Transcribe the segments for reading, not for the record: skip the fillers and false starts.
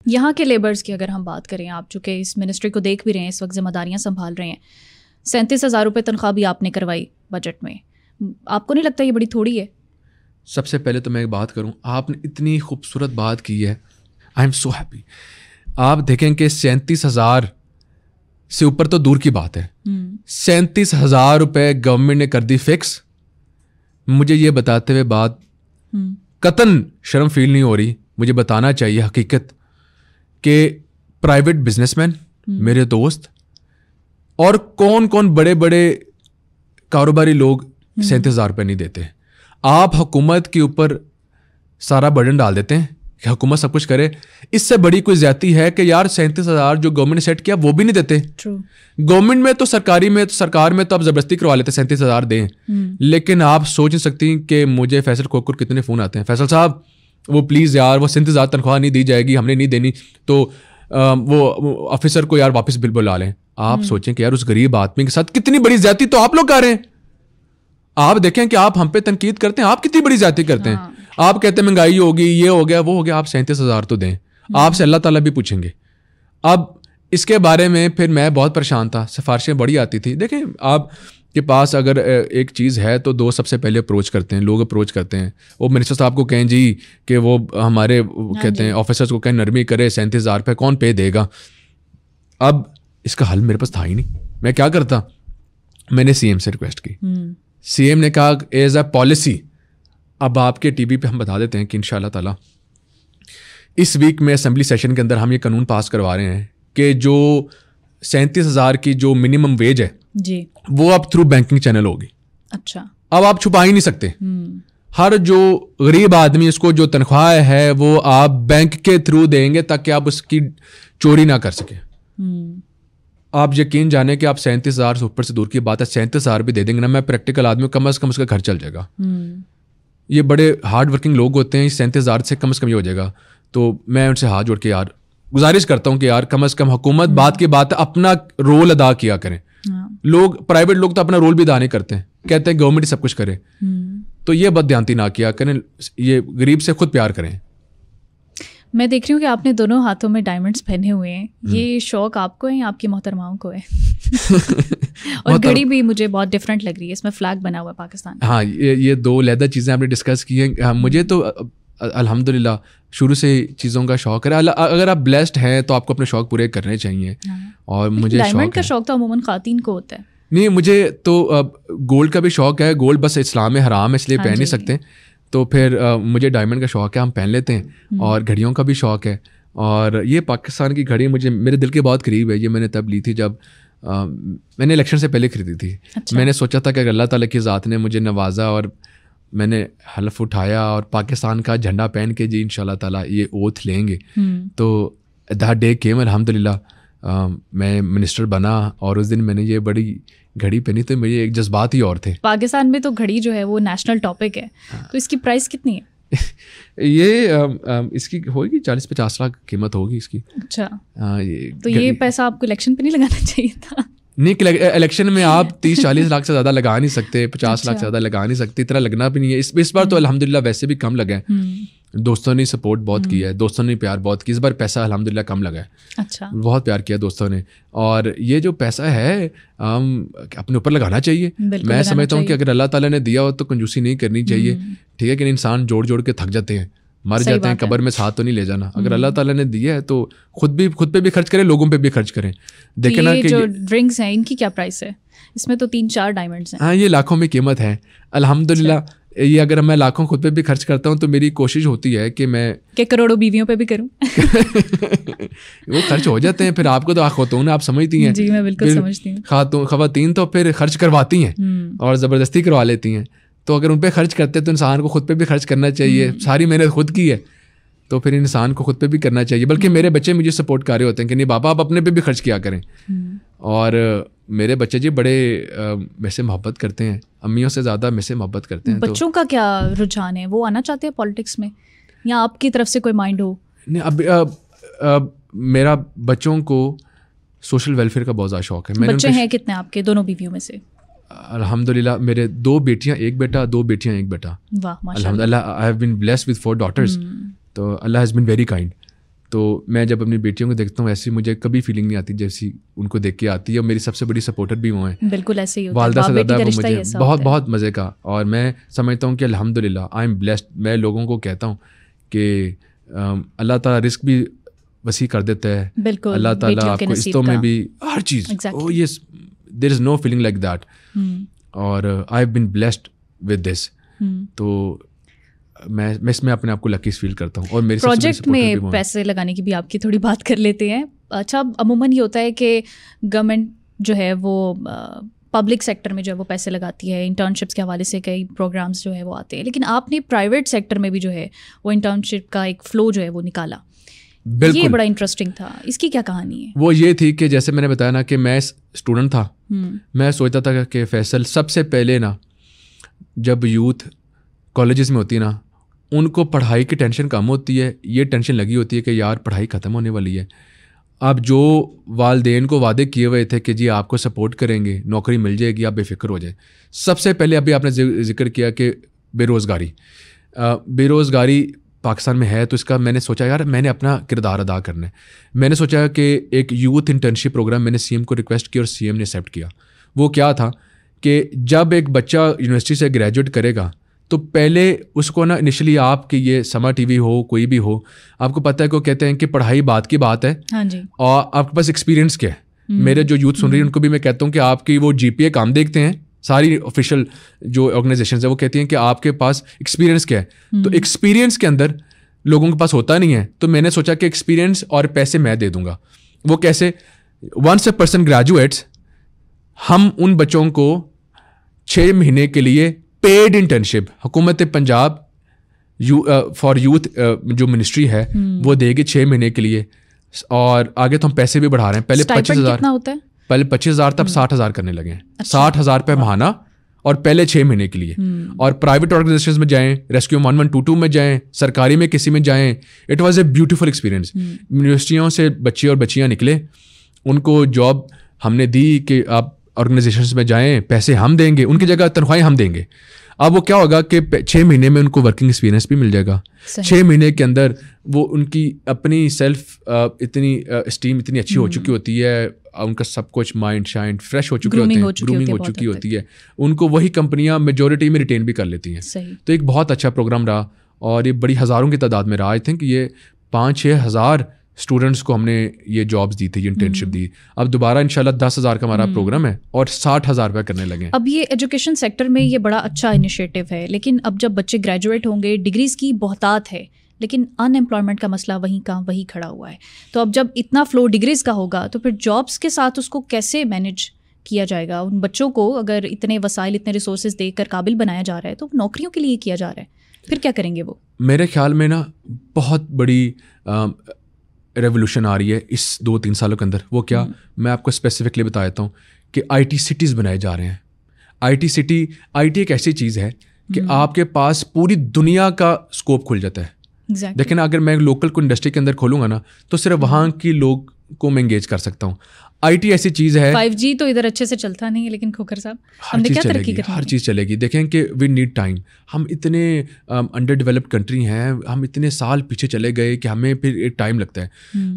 یہاں کے لیبرز کی اگر ہم بات کریں, آپ چونکہ اس منسٹری کو دیکھ بھی رہے ہیں, اس وقت ذمہ داریاں سنبھال رہے ہیں, 37,000 روپے تنخواہ بھی آپ نے کروائی بجٹ میں, آپ کو نہیں لگتا یہ بڑی تھوڑی ہے؟ سب سے پہلے تو میں ایک بات کروں, آپ نے اتنی خوبصورت بات کی ہے, آئی ایم سو ہیپی. آپ دیکھیں کہ 37,000 سے اوپر تو دور کی بات ہے, 37,000 روپے گورنمنٹ نے کر دی فکس. مجھے یہ بتاتے ہوئے بات قطعاً شرم فیل نہیں ہو رہی, مجھے بتانا چاہیے حقیقت کہ پرائیویٹ بزنس مین میرے دوست اور کون کون بڑے بڑے کاروباری لوگ 37,000 روپے نہیں دیتے. آپ حکومت کے اوپر سارا برڈن ڈال دیتے ہیں کہ حکومت سب کچھ کرے. اس سے بڑی کوئی زیادتی ہے کہ یار 37,000 جو گورنمنٹ نے سیٹ کیا وہ بھی نہیں دیتے. گورنمنٹ میں تو سرکار میں تو آپ زبردستی کروا لیتے 37,000 دیں, لیکن آپ سوچ نہیں سکتی کہ مجھے فیصل کوکر کتنے فون آتے ہیں, فیصل صاحب وہ پلیز یار وہ 37,000 تنخواہ نہیں دی جائے گی, ہم نے نہیں دینی, تو وہ آفیسر کو یار واپس بل بلا لیں. آپ سوچیں کہ یار اس غریب آدمی کے ساتھ کتنی بڑی زیادتی تو آپ لوگ کر رہے ہیں. آپ دیکھیں کہ آپ ہم پہ تنقید کرتے ہیں, آپ کتنی بڑی زیادتی کرتے ہیں. آپ کہتے ہیں مہنگائی ہوگی, یہ ہو گیا, وہ ہو گیا, آپ 37,000 تو دیں. آپ سے اللہ تعالیٰ بھی پوچھیں گے. اب اس کے بارے میں پھر میں بہت پریشان تھا, سفارشیں بڑی آتی تھی. دیکھیں آپ کے پاس اگر ایک چیز ہے تو دو سب سے پہلے اپروچ کرتے ہیں, لوگ اپروچ کرتے ہیں. وہ منسٹر صاحب کو کہیں جی کہ وہ ہمارے کہتے ہیں آفیسرس کو کہیں نرمی کرے, 37,000 روپے کون پے دے گا. اب اس کا حل میرے پاس تھا ہی نہیں. میں کیا کرتا, میں نے سی ایم سے ریکویسٹ کی. سی ایم نے کہا ایز اے پالیسی اب آپ کے ٹی وی پہ ہم بتا دیتے ہیں کہ انشاءاللہ تعالیٰ اس ویک میں اسمبلی سیشن کے اندر ہم یہ قانون پاس کروا رہے ہیں کہ جو 37,000 کی جو منیمم ویج ہے جی وہ اب تھرو بینکنگ چینل ہوگی. اچھا, اب آپ چھپا ہی نہیں سکتے. ہر جو غریب آدمی اس کو جو تنخواہ ہے وہ آپ بینک کے تھرو دیں گے تاکہ آپ اس کی چوری نہ کر سکیں. آپ یقین جانیں کہ آپ 37,000 سے اوپر سے دور کی بات ہے, 37,000 بھی دے دیں گے نا, میں پریکٹیکل آدمی کم از کم اس کا گھر چل جائے گا. یہ بڑے ہارڈ ورکنگ لوگ ہوتے ہیں, 37,000 سے کم از کم یہ ہو جائے گا. تو میں ان سے ہاتھ جوڑ کے یار گزارش کرتا ہوں کہ یار کم از کم حکومت بات کی بات اپنا رول ادا کیا کریں. لوگ پرائیویٹ لوگ تو اپنا رول بھی ادا نہیں کرتے ہیں, کہتے ہیں گورنمنٹ سب کچھ کرے. تو یہ بددیانتی نہ کیا کریں, یہ غریب سے خود پیار کریں. میں دیکھ رہی ہوں کہ آپ نے دونوں ہاتھوں میں ڈائمنڈس پہنے ہوئے ہیں. یہ شوق آپ کو ہے یا آپ کی محترماؤں کو ہے؟ اور گھڑی بھی مجھے بہت ڈفرینٹ لگ رہی ہے, اس میں فلیگ بنا ہوا ہے پاکستان. ہاں یہ دو علیحدہ چیزیں آپ نے ڈسکس کی ہیں. مجھے تو الحمدللہ شروع سے چیزوں کا شوق ہے. اگر آپ بلیسڈ ہیں تو آپ کو اپنے شوق پورے کرنے چاہیے. اور مجھے ڈائمنڈ کا شوق تو عموماً خواتین کو ہوتا ہے. نہیں, مجھے تو گولڈ کا بھی شوق ہے. گولڈ بس اسلام میں حرام ہے اس لیے پہن نہیں سکتے, تو پھر مجھے ڈائمنڈ کا شوق ہے, ہم پہن لیتے ہیں. اور گھڑیوں کا بھی شوق ہے, اور یہ پاکستان کی گھڑی مجھے میرے دل کے بہت قریب ہے. یہ میں نے تب لی تھی جب میں نے الیکشن سے پہلے خریدی تھی. میں نے سوچا تھا کہ اگر اللہ تعالیٰ کی ذات نے مجھے نوازا اور میں نے حلف اٹھایا اور پاکستان کا جھنڈا پہن کے جی انشاءاللہ تعالیٰ یہ اوتھ لیں گے, تو دیٹ ڈے کیم. الحمدللہ میں منسٹر بنا اور اس دن میں نے یہ بڑی گھڑی پہنی, تو میرے ایک جذبات ہی اور تھے. پاکستان میں تو گھڑی جو ہے وہ نیشنل ٹاپک ہے, تو اس کی پرائس کتنی ہے؟ یہ اس کی ہوگی 40-50 لاکھ قیمت ہوگی اس کی. اچھا, تو یہ پیسہ آپ کو الیکشن پہ نہیں لگانا چاہیے تھا؟ نہیں, الیکشن میں آپ 30-40 لاکھ سے زیادہ لگا نہیں سکتے, 50 لاکھ سے زیادہ لگا نہیں سکتے, اتنا لگنا بھی نہیں ہے. اس بار تو الحمدللہ ویسے بھی کم لگا ہے. دوستوں نے سپورٹ بہت کیا ہے, دوستوں نے پیار بہت کیا. اس بار پیسہ الحمدللہ کم لگا ہے. اچھا, بہت پیار کیا دوستوں نے. اور یہ جو پیسہ ہے اپنے اوپر لگانا چاہیے. میں سمجھتا ہوں کہ اگر اللہ تعالیٰ نے دیا ہو تو کنجوسی نہیں کرنی چاہیے. ٹھیک ہے کہ انسان جوڑ جوڑ کے تھک جاتے ہیں, مر جاتے ہیں, قبر میں ساتھ تو نہیں لے جانا. اگر اللہ تعالیٰ نے دیا ہے تو خود پہ بھی خرچ کریں, لوگوں پہ بھی خرچ کریں. دیکھیں نا کہ جو ڈرنکس ہیں ان کی کیا پرائس ہے؟ اس میں تو 3-4 ڈائمنڈس ہیں. ہاں, یہ لاکھوں میں قیمت ہے الحمدللہ. یہ اگر میں لاکھوں خود پہ بھی خرچ کرتا ہوں تو میری کوشش ہوتی ہے کہ میں کروڑوں بیویوں پہ بھی کروں. وہ خرچ ہو جاتے ہیں پھر. آپ کو تو خاتون آپ سمجھتی ہیں. جی میں بالکل سمجھتی ہوں. خواتین تو پھر خرچ کرواتی ہیں اور زبردستی کروا لیتی ہیں. تو اگر ان پہ خرچ کرتے تو انسان کو خود پہ بھی خرچ کرنا چاہیے. ساری محنت خود کی ہے تو پھر انسان کو خود پہ بھی کرنا چاہیے. بلکہ میرے بچے مجھے سپورٹ کر رہے ہوتے ہیں کہ نہیں بابا آپ اپنے پہ بھی خرچ کیا کریں. اور میرے بچے جی بڑے میں سے محبت کرتے ہیں, امیوں سے زیادہ میں سے محبت کرتے ہیں. بچوں کا کیا رجحان ہے, وہ آنا چاہتے ہیں پالیٹکس میں یا آپ کی طرف سے کوئی مائنڈ ہو؟ نہیں, اب میرا بچوں کو سوشل ویلفیئر کا بہت زیادہ شوق ہے. بچے ہیں کتنے آپ کے دونوں بیویوں میں سے؟ الحمدللہ میرے 2 بیٹیاں 1 بیٹا, 2 بیٹیاں 1 بیٹا. واہ ماشاءاللہ. الحمدللہ I have been blessed with 4 daughters. تو اللہ ہیز بین ویری کائنڈ. تو میں جب اپنی بیٹیوں کو دیکھتا ہوں ایسی مجھے کبھی فیلنگ نہیں آتی جیسی ان کو دیکھ کے آتی ہے. اور میری سب سے بڑی سپورٹر بھی وہ ہیں. بالکل ایسے ہی ہوتا ہے, والدہ سے زیادہ وہ مجھے بہت بہت مزے کا. اور میں سمجھتا ہوں کہ الحمدللہ آئی ایم بلیسڈ. میں لوگوں کو کہتا ہوں کہ اللہ تعالیٰ رزق بھی وسیع کر دیتا ہے. بالکل, اللہ تعالیٰ آپ کو قسطوں میں بھی ہر چیز. یس دیر از نو فیلنگ لائک دیٹ. اور I have been blessed with this. تو میں اس میں اپنے آپ کو لکی فیل کرتا ہوں. اور میرے پروجیکٹ میں پیسے لگانے کی بھی آپ کی تھوڑی بات کر لیتے ہیں. اچھا, عموماً یہ ہوتا ہے کہ گورنمنٹ جو ہے وہ پبلک سیکٹر میں جو ہے وہ پیسے لگاتی ہے, انٹرنشپس کے حوالے سے کئی پروگرامس جو ہے وہ آتے ہیں, لیکن آپ نے پرائیویٹ سیکٹر میں بھی جو ہے وہ انٹرنشپ کا ایک فلو جو ہے وہ نکالا. بالکل, یہ بڑا انٹرسٹنگ تھا. اس کی کیا کہانی ہے؟ وہ یہ تھی کہ جیسے میں نے بتایا نا کہ میں اسٹوڈنٹ تھا, میں سوچتا تھا کہ فیصل سب سے پہلے نا جب یوتھ کالجز میں ہوتی ہے نا, ان کو پڑھائی کی ٹینشن کم ہوتی ہے. یہ ٹینشن لگی ہوتی ہے کہ یار پڑھائی ختم ہونے والی ہے. اب جو والدین کو وعدے کیے ہوئے تھے کہ جی آپ کو سپورٹ کریں گے, نوکری مل جائے گی, آپ بے فکر ہو جائیں. سب سے پہلے ابھی آپ نے ذکر کیا کہ بے روزگاری پاکستان میں ہے, تو اس کا میں نے سوچا یار میں نے اپنا کردار ادا کرنا ہے. میں نے سوچا کہ ایک یوتھ انٹرنشپ پروگرام میں نے سی ایم کو ریکویسٹ کی اور سی ایم نے ایکسیپٹ کیا. وہ کیا تھا کہ جب ایک بچہ یونیورسٹی سے گریجویٹ کرے گا تو پہلے اس کو نا انیشلی آپ کی یہ سما ٹی وی ہو کوئی بھی ہو, آپ کو پتہ ہے کہ وہ کہتے ہیں کہ پڑھائی بات کی بات ہے, اور آپ کے پاس ایکسپیرینس کیا ہے. میرے جو یوتھ سن رہی ہیں ان کو بھی میں کہتا ہوں کہ آپ کی وہ جی پی اے کام دیکھتے ہیں, ساری آفیشیل جو آرگنائزیشنز ہیں وہ کہتی ہیں کہ آپ کے پاس ایکسپیرینس کیا ہے. تو ایکسپیرینس کے اندر لوگوں کے پاس ہوتا نہیں ہے, تو میں نے سوچا کہ ایکسپیرینس اور پیسے میں دے دوں گا. وہ کیسے؟ ونس اے پرسن گریجویٹس, ہم ان بچوں کو 6 مہینے کے لیے پیڈ انٹرنشپ حکومت پنجاب فار یوتھ جو منسٹری ہے وہ دے گی 6 مہینے کے لیے. اور آگے تو ہم پیسے بھی بڑھا رہے ہیں. پہلے 25,000 پہلے 25,000 تب 60,000 کرنے لگے ہیں. 60,000 روپے ماہانہ اور پہلے 6 مہینے کے لیے. اور پرائیویٹ آرگنائزیشنز میں جائیں, ریسکیو 1122 میں جائیں, سرکاری میں کسی میں جائیں, it was a beautiful experience. یونیورسٹیوں سے بچے اور بچیاں نکلے, ان کو جاب ہم نے دی کہ آپ آرگنائزیشنز میں جائیں, پیسے ہم دیں گے, ان کی جگہ تنخواہیں ہم دیں گے. اب وہ کیا ہوگا کہ 6 مہینے میں ان کو ورکنگ ایکسپیرینس بھی مل جائے گا. 6 مہینے کے اندر وہ ان کی اپنی سیلف اتنی اسٹیم اتنی اچھی ہو چکی ہوتی ہے, ان کا سب کچھ مائنڈ شائنڈ فریش ہو چکے ہوتے ہیں, گرومنگ ہو چکی ہوتی ہے, ان کو وہی کمپنیاں میجورٹی میں ریٹین بھی کر لیتی ہیں. تو ایک بہت اچھا پروگرام رہا, اور یہ بڑی ہزاروں کی تعداد میں رہا. آئی تھنک یہ 5-6 ہزار اسٹوڈنٹس کو ہم نے یہ جابس دی تھی, یہ انٹرنشپ دی. اب دوبارہ انشاءاللہ 10,000 کا ہمارا پروگرام ہے اور 60,000 روپے کرنے لگے. اب یہ ایجوکیشن سیکٹر میں یہ بڑا اچھا انیشیٹو ہے, لیکن اب جب بچے گریجویٹ ہوں گے, ڈگریز کی بہتات ہے, لیکن ان امپلائمنٹ کا مسئلہ وہیں کا وہی کھڑا ہوا ہے. تو اب جب اتنا فلو ڈگریز کا ہوگا تو پھر جابس کے ساتھ اس کو کیسے مینیج کیا جائے گا؟ ان بچوں کو اگر اتنے وسائل اتنے ریسورسز دے کر قابل بنایا جا رہا ہے تو نوکریوں کے لیے کیا جا رہا ہے, پھر کیا کریں گے وہ؟ میرے خیال میں نا بہت بڑی ریولیوشن آ رہی ہے اس 2-3 سالوں کے اندر. وہ کیا, میں آپ کو اسپیسیفکلی بتا دیتا ہوں کہ آئی ٹی سٹیز بنائے جا رہے ہیں. آئی ٹی ایک ایسی چیز ہے کہ آپ کے پاس پوری دنیا کا اسکوپ کھل جاتا ہے. لیکن اگر میں لوکل کو انڈسٹری کے اندر کھولوں گا نا تو صرف وہاں کی لوگ کو میں انگیج کر سکتا ہوں. آئی ٹی ایسی چیز ہے, 5G تو ادھر اچھے سے چلتا نہیں ہے, لیکن کھوکر صاحب ہم نے کیا ترقی کرنی ہے؟ ہر چیز چلے گی. دیکھیں کہ وی نیڈ ٹائم. ہم اتنے انڈر ڈیولپڈ کنٹری ہیں, ہم اتنے سال پیچھے چلے گئے کہ ہمیں پھر ایک ٹائم لگتا ہے.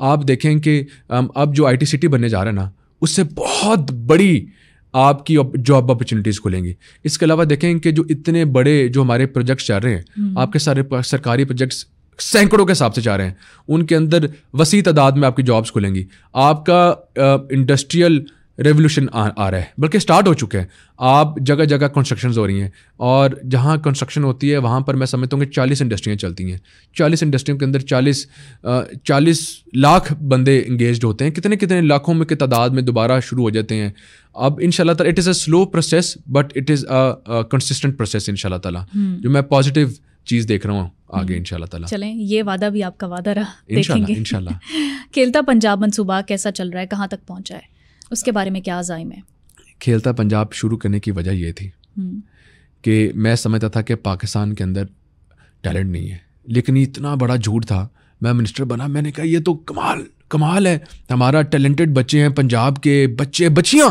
آپ دیکھیں کہ اب جو آئی ٹی سٹی بننے جا رہا ہے نا, اس سے بہت بڑی آپ کی جاب اپرچونیٹیز کھلیں گی. اس کے علاوہ دیکھیں کہ جو اتنے بڑے جو ہمارے پروجیکٹس چل رہے ہیں, آپ کے سارے سرکاری پروجیکٹس سینکڑوں کے حساب سے چاہ رہے ہیں, ان کے اندر وسیع تعداد میں آپ کی جابس کھلیں گی. آپ کا انڈسٹریل ریولیوشن آ رہا ہے, بلکہ اسٹارٹ ہو چکے ہیں. آپ جگہ جگہ کنسٹرکشنز ہو رہی ہیں, اور جہاں کنسٹرکشن ہوتی ہے وہاں پر میں سمجھتا ہوں کہ 40 انڈسٹریاں چلتی ہیں. 40 انڈسٹریوں کے اندر 40 لاکھ بندے انگیجڈ ہوتے ہیں. کتنے لاکھوں میں کی تعداد میں دوبارہ شروع ہو جاتے ہیں. اب ان شاء اللہ تعالیٰ it is a slow process but it is a consistent process in شاء اللہ تعالیٰ, جو میں پازیٹیو چیز دیکھ رہا ہوں آگے ان شاء اللہ تعالیٰ. چلیں, یہ وعدہ بھی آپ کا وعدہ رہا, دیکھیں گے انشاءاللہ. کھیلتا پنجاب منصوبہ کیسا چل رہا ہے, کہاں تک پہنچا ہے, اس کے بارے میں کیا عزائم ہے؟ کھیلتا پنجاب شروع کرنے کی وجہ یہ تھی کہ میں سمجھتا تھا کہ پاکستان کے اندر ٹیلنٹ نہیں ہے, لیکن یہ اتنا بڑا جھوٹ تھا. میں منسٹر بنا, میں نے کہا یہ تو کمال ہے, ہمارا ٹیلنٹڈ بچے ہیں, پنجاب کے بچے بچیاں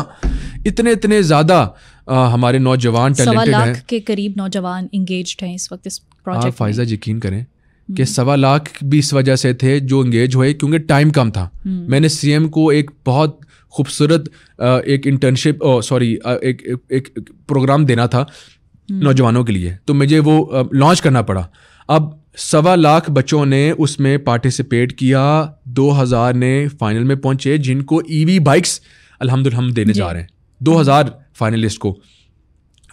اتنے زیادہ ہمارے نوجوان ٹیلنٹڈ ہیں. 1.25 لاکھ کے قریب نوجوان انگیجڈ ہیں اس وقت اس پروجیکٹ. آپ فائزہ یقین کریں کہ 1.25 لاکھ بھی اس وجہ سے تھے جو انگیج ہوئے کیونکہ ٹائم کم تھا. میں نے سی ایم کو ایک بہت خوبصورت ایک انٹرنشپ ایک پروگرام دینا تھا نوجوانوں کے لیے, تو مجھے وہ لانچ کرنا پڑا. اب 1.25 لاکھ بچوں نے اس میں پارٹیسپیٹ کیا, 2000 نے فائنل میں پہنچے, جن کو ای وی بائکس الحمدللہ ہم دینے جا رہے ہیں, 2000 فائنلسٹ کو.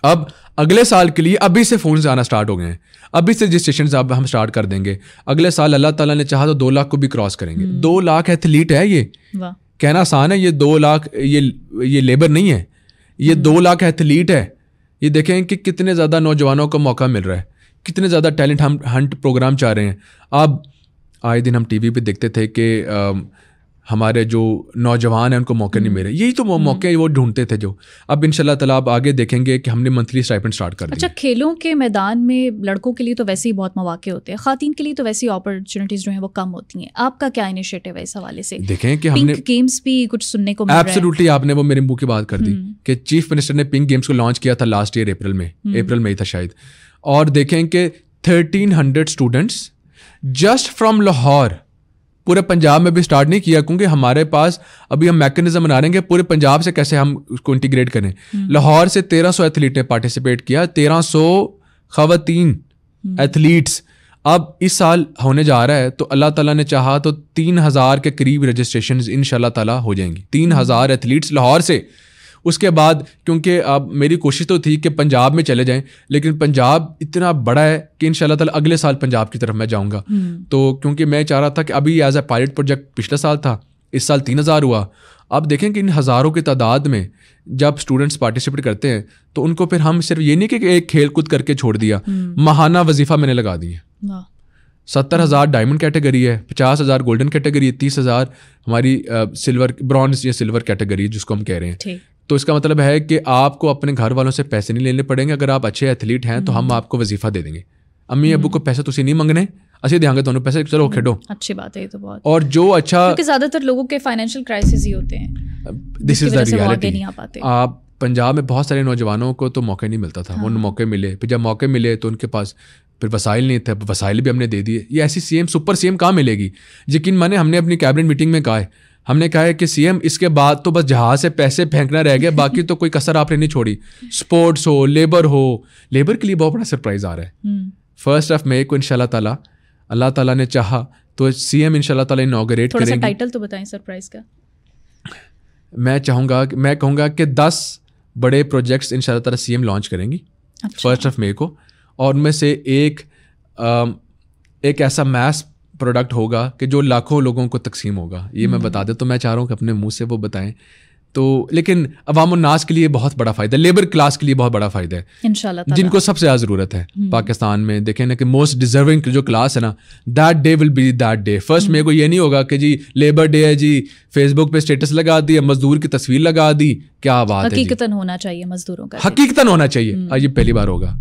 اب اگلے سال کے لیے ابھی سے فونز آنا سٹارٹ ہو گئے ہیں, ابھی سے رجسٹریشنز اب ہم سٹارٹ کر دیں گے. اگلے سال اللہ تعالیٰ نے چاہا تو 2 لاکھ کو بھی کراس کریں گے. 2 لاکھ ایتھلیٹ ہے, یہ کہنا آسان ہے, یہ 2 لاکھ یہ لیبر نہیں ہے, یہ 2 لاکھ ایتھلیٹ ہے. یہ دیکھیں کہ کتنے زیادہ نوجوانوں کو موقع مل رہا ہے, کتنے زیادہ ٹیلنٹ ہم ہنٹ پروگرام چاہ رہے ہیں. اب آئے دن ہم ٹی وی پہ دیکھتے تھے کہ ہمارے جو نوجوان ہیں ان کو موقع نہیں مل رہے, یہی تو موقع وہ ڈھونڈتے تھے جو. اب ان شاء اللہ تعالیٰ آپ آگے دیکھیں گے کہ ہم نے منتھلی اسٹائپنڈ اسٹارٹ کر دیا. اچھا, کھیلوں کے میدان میں لڑکوں کے لیے تو ویسے ہی بہت مواقع ہوتے ہیں, خواتین کے لیے تو ویسی اپرچونیٹیز جو ہیں وہ کم ہوتی ہیں. آپ کا کیا انیشیٹو ہے اس حوالے سے؟ دیکھیں کہ ہم نے پنک گیمز بھی کچھ سننے کو مل رہا ہے. ایبسلیوٹلی, آپ نے وہ میرے منہ کی بات کر دی کہ چیف منسٹر نے پنک گیمز کو لانچ کیا تھا لاسٹ ایئر اپریل میں تھا شاید. اور دیکھیں کہ 1300 اسٹوڈنٹس جسٹ فرام لاہور, پورے پنجاب میں بھی اسٹارٹ نہیں کیا کیونکہ ہمارے پاس ابھی ہم میکنزم بنا رہے ہیں کہ پورے پنجاب سے کیسے ہم اس کو انٹیگریٹ کریں. لاہور سے 1300 ایتھلیٹ نے پارٹیسپیٹ کیا, 1300 خواتین ایتھلیٹس. اب اس سال ہونے جا رہا ہے تو اللہ تعالیٰ نے چاہا تو 3000 کے قریب رجسٹریشنز ان شاء اللہ تعالیٰ ہو جائیں گی, 3000 ایتھلیٹس لاہور سے. اس کے بعد کیونکہ اب میری کوشش تو تھی کہ پنجاب میں چلے جائیں, لیکن پنجاب اتنا بڑا ہے کہ ان شاء اللہ تعالیٰ اگلے سال پنجاب کی طرف میں جاؤں گا. تو کیونکہ میں چاہ رہا تھا کہ ابھی ایز اے پائلٹ پروجیکٹ پچھلا سال تھا, اس سال 3000 ہوا. اب دیکھیں کہ ان ہزاروں کی تعداد میں جب اسٹوڈنٹس پارٹیسپیٹ کرتے ہیں تو ان کو پھر ہم صرف یہ نہیں کہ ایک کھیل کود کر کے چھوڑ دیا, ماہانہ وظیفہ میں نے لگا دیے. 70,000 ڈائمنڈ کیٹیگری ہے, 50,000 گولڈن کیٹیگری ہے, 30,000 ہماری سلور برانز یا سلور کیٹیگری جس کو ہم کہہ رہے ہیں. تو اس کا مطلب ہے کہ آپ کو اپنے گھر والوں سے پیسے نہیں لینے پڑیں گے. اگر آپ اچھے ایتھلیٹ ہیں تو ہم آپ کو وظیفہ دے دیں گے. امی ابو کو پیسے تو نہیں منگنے, اسی دیں گے دونوں پیسے, چلو کھیلو. اچھی بات ہے یہ تو بہت. اور جو اچھا, کیونکہ زیادہ تر لوگوں کے فائنینشیل کرائسس ہی ہوتے ہیں, دس از دا ریالٹی. آپ پنجاب میں بہت سارے نوجوانوں کو تو موقع نہیں ملتا تھا, ان موقع ملے, پھر جب موقع ملے تو ان کے پاس پھر وسائل نہیں تھے, وسائل بھی ہم نے دے دیے. یہ ایسی C M super C M کہاں ملے گی؟ یقین مانے ہم نے اپنی کیبنٹ میٹنگ میں کہا ہے, ہم نے کہا ہے کہ سی ایم اس کے بعد تو بس جہاز سے پیسے پھینکنا رہ گیا, باقی تو کوئی کسر آپ نے نہیں چھوڑی. اسپورٹس ہو, لیبر کے لیے بہت بڑا سرپرائز آ رہا ہے. 1 مئی کو ان شاء اللہ تعالیٰ نے چاہا تو سی ایم ان شاء اللہ تعالیٰ انوگریٹ کریں گے. تھوڑا سا ٹائٹل تو بتائیں سرپرائز کا. میں کہوں گا کہ 10 بڑے پروجیکٹس ان شاء اللہ تعالیٰ سی ایم لانچ کریں گی 1 مئی کو, اور ان میں سے ایک ایسا میس پروڈکٹ ہوگا کہ جو لاکھوں لوگوں کو تقسیم ہوگا. یہ میں بتا دیں تو میں چاہ رہا ہوں کہ اپنے منہ سے وہ بتائیں تو, لیکن عوام الناس کے لیے بہت بڑا فائدہ ہے, لیبر کلاس کے لیے بہت بڑا فائدہ ہے انشاءاللہ, جن کو سب سے زیادہ ضرورت ہے پاکستان میں. دیکھیں نا کہ موسٹ ڈیزرونگ جو کلاس ہے نا, that day will be that day. 1 مئی کو یہ نہیں ہوگا کہ جی لیبر ڈے ہے, جی فیس بک پہ اسٹیٹس لگا دی, مزدور کی تصویر لگا دی. کیا بات ہے, حقیقتاً ہونا چاہیے مزدوروں کا, حقیقتاً ہونا چاہیے. یہ پہلی بار ہوگا.